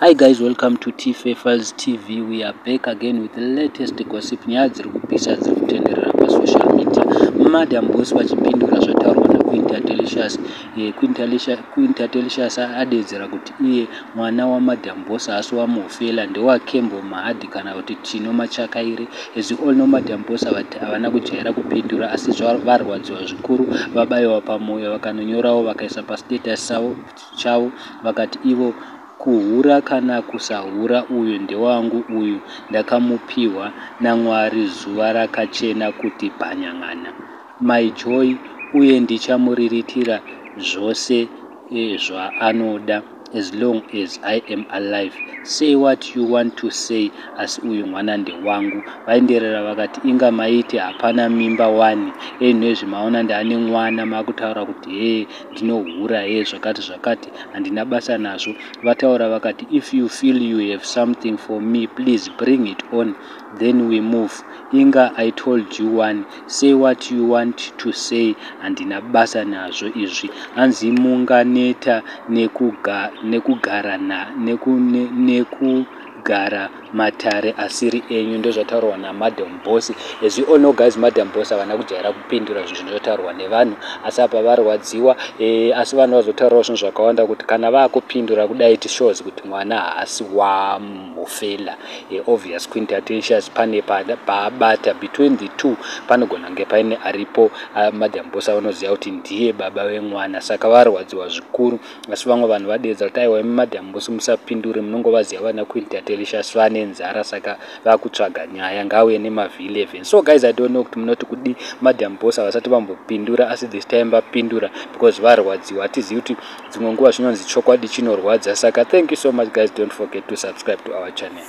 Hi guys, welcome to T-Fafers TV. We are back again with the latest gossip nyaya dziri kupisa dziri kutenderera pasocial media. Madam Boss vachipindura zvataurwa naQueen Tatelicious. Queen Tatelicious adedzera kuti iye mwana waMadam Boss asi wamufela ndewakembo mahadhi kana kuti tino machakaire. As you all know, Madam Boss havana kujaira kupindura asi varwadziwa zvikuru, vabayiwa pamoyo, vakanonyorawo vakaisa pastatus chavo vakati ivo kuhura kana kusahura, uyu ndewangu, uyu ndakamupihwa naMwari, zuva rakachena kuti bhanyangana. My joy, uye ndichamuriritira zvose zvaanoda as long as I am alive. Say what you want to say, asi uyu mwana ndewangu. Vaenderera vakati inga maiti hapana mimba wani, nezvimaona ndane mwana makutaura kuti ndinohura zvakati handina basa nazvo. Vataura vakati if you feel you have something for me, please bring it on, then we move. Inga I told you one, say what you want to say, handina basa nazvo izvi. Hanzi munganeta nekugara matare asiri enyu, ndozvataurwa naMadam Boss. As you all know guys, Madam Boss havana kujaira kupindura zvinhu zvinotaurwa nevanhu, asi apa varwadziwa, asi vanhu vazotaurawo zvinhu zvakawanda kuti kana vakupindura kudai it shows kuti mwana haasi wamufela. Obvious Queen Tatelicious pane paabata between the two, panogona kunge paine aripo. Madam Boss vanoziva kuti ndiye baba wemwana, saka varwadziwa zvikuru. Asi vamwe vanhu vadedza kuti aiwa Madam Boss musapindure, munongovaziva vana Queen Tatelicious vane nzara, saka vakutsvaga nyaya ngauye nemavhi 11. So guys, I don't know kuti munoti kudi Madam Boss havasati vambopindura asi this time vapindura because varwadziwa. Hatizivi kuti dzimwe nguva zvinonzi chokwadi chinorwadza. Saka thank you so much guys, don't forget to subscribe to our channel.